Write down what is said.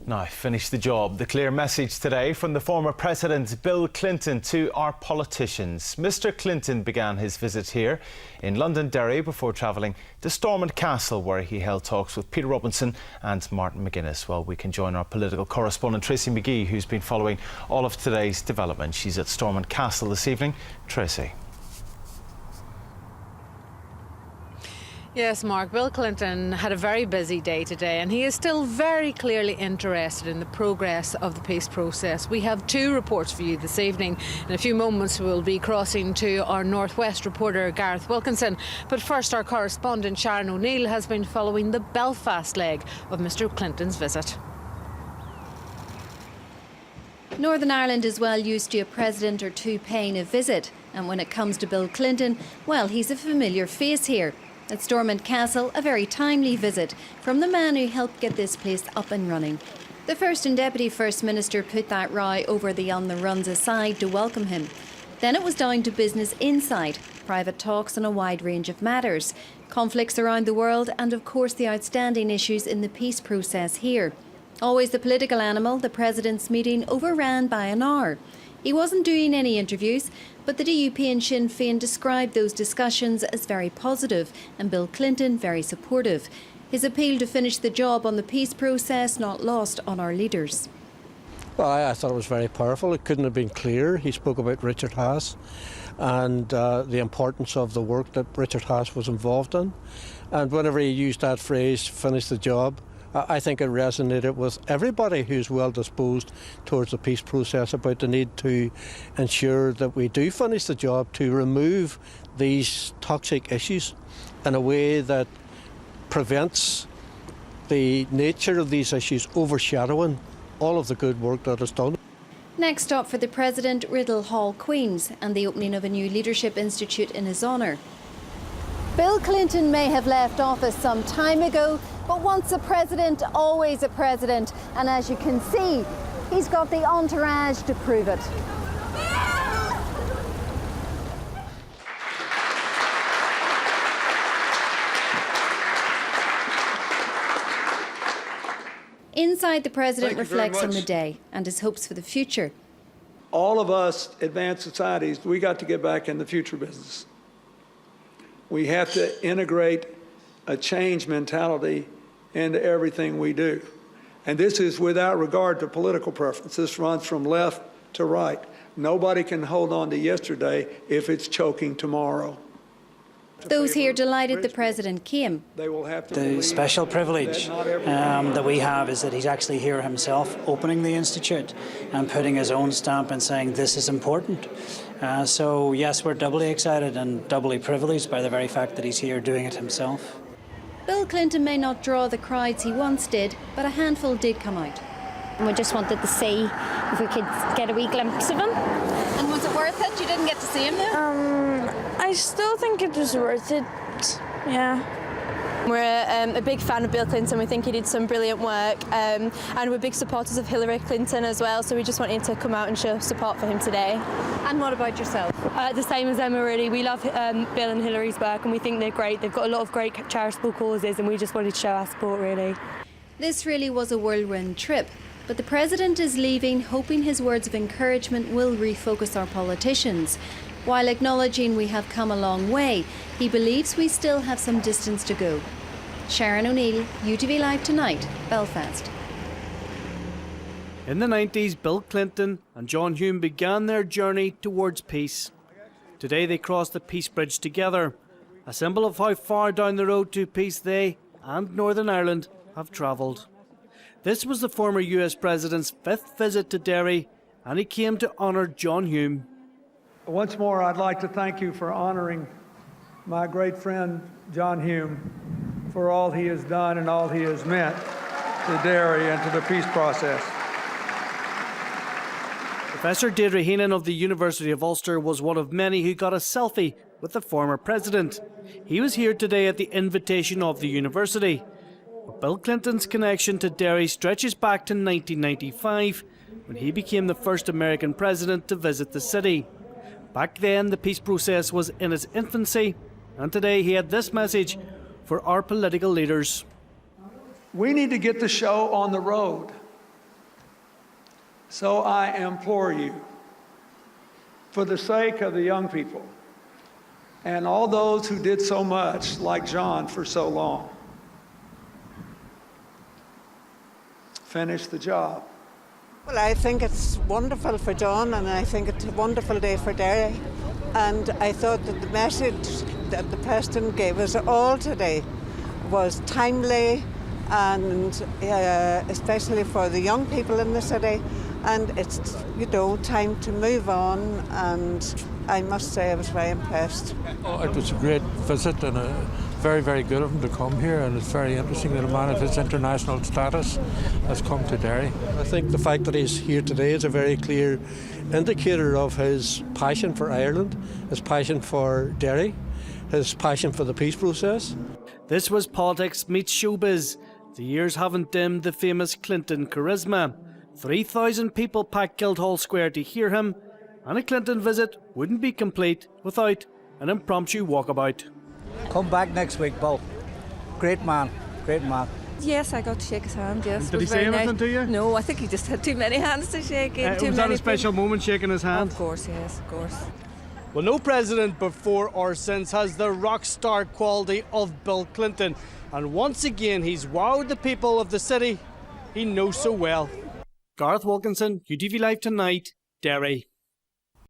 Now, finish the job. The clear message today from the former President Bill Clinton to our politicians. Mr Clinton began his visit here in London, Derry, before travelling to Stormont Castle, where he held talks with Peter Robinson and Martin McGuinness. Well, we can join our political correspondent Tracy McGee, who's been following all of today's developments. She's at Stormont Castle this evening. Tracy. Yes, Mark, Bill Clinton had a very busy day today, and he is still very clearly interested in the progress of the peace process. We have two reports for you this evening. In a few moments we'll be crossing to our Northwest reporter Gareth Wilkinson. But first, our correspondent Sharon O'Neill has been following the Belfast leg of Mr Clinton's visit. Northern Ireland is well used to a president or two paying a visit, and when it comes to Bill Clinton, well, he's a familiar face here. At Stormont Castle, a very timely visit from the man who helped get this place up and running. The First and Deputy First Minister put that row over the on-the-runs aside to welcome him. Then it was down to business inside, private talks on a wide range of matters, conflicts around the world and of course the outstanding issues in the peace process here. Always the political animal, the President's meeting overran by an hour. He wasn't doing any interviews, but the DUP and Sinn Féin described those discussions as very positive and Bill Clinton very supportive. His appeal to finish the job on the peace process not lost on our leaders. Well, I thought it was very powerful. It couldn't have been clearer. He spoke about Richard Haas and the importance of the work that Richard Haas was involved in. And whenever he used that phrase, finish the job, I think it resonated with everybody who's well disposed towards the peace process about the need to ensure that we do finish the job to remove these toxic issues in a way that prevents the nature of these issues overshadowing all of the good work that is done. Next stop for the President, Riddle Hall, Queens, and the opening of a new leadership institute in his honour. Bill Clinton may have left office some time ago, but once a president, always a president. And as you can see, he's got the entourage to prove it. Inside, the president reflects on the day and his hopes for the future. All of us advanced societies, we got to get back in the future business. We have to integrate a change mentality into everything we do. And this is without regard to political preference. This runs from left to right. Nobody can hold on to yesterday if it's choking tomorrow. Those here delighted the President came. The special privilege that we have is that he's actually here himself opening the Institute and putting his own stamp and saying this is important. So yes, we're doubly excited and doubly privileged by the very fact that he's here doing it himself. Bill Clinton may not draw the crowds he once did, but a handful did come out. We just wanted to see if we could get a wee glimpse of him. And was it worth it? You didn't get to see him though? I still think it was worth it, yeah. We're a big fan of Bill Clinton. We think he did some brilliant work, and we're big supporters of Hillary Clinton as well, so we just wanted to come out and show support for him today. And what about yourself? The same as Emma, really. We love Bill and Hillary's work and we think they're great. They've got a lot of great charitable causes and we just wanted to show our support, really. This really was a whirlwind trip, but the President is leaving hoping his words of encouragement will refocus our politicians. While acknowledging we have come a long way, he believes we still have some distance to go. Sharon O'Neill, UTV Live Tonight, Belfast. In the 90s, Bill Clinton and John Hume began their journey towards peace. Today they crossed the peace bridge together, a symbol of how far down the road to peace they and Northern Ireland have travelled. This was the former US President's 5th visit to Derry, and he came to honour John Hume. Once more, I'd like to thank you for honoring my great friend, John Hume, for all he has done and all he has meant to Derry and to the peace process. Professor Deirdre Heenan of the University of Ulster was one of many who got a selfie with the former president. He was here today at the invitation of the university. But Bill Clinton's connection to Derry stretches back to 1995, when he became the first American president to visit the city. Back then, the peace process was in its infancy, and today he had this message for our political leaders. We need to get the show on the road. So I implore you, for the sake of the young people and all those who did so much, like John, for so long, finish the job. Well, I think it's wonderful for John, and I think it's a wonderful day for Derry. And I thought that the message that the President gave us all today was timely, and especially for the young people in the city. And it's, you know, time to move on, and I must say I was very impressed. Oh, it was a great visit, and very, very good of him to come here, and it's very interesting that a man of his international status has come to Derry. I think the fact that he's here today is a very clear indicator of his passion for Ireland, his passion for Derry, his passion for the peace process. This was Politics Meets Showbiz. The years haven't dimmed the famous Clinton charisma. 3,000 people packed Guildhall Square to hear him, and a Clinton visit wouldn't be complete without an impromptu walkabout. Come back next week, Bill. Great man, great man. Yes, I got to shake his hand, yes. Did he say anything to you? No, I think he just had too many hands to shake. Was that a special moment, shaking his hand? Of course, yes, of course. Well, no president before or since has the rock star quality of Bill Clinton. And once again, he's wowed the people of the city he knows so well. Gareth Wilkinson, UTV Live Tonight, Derry.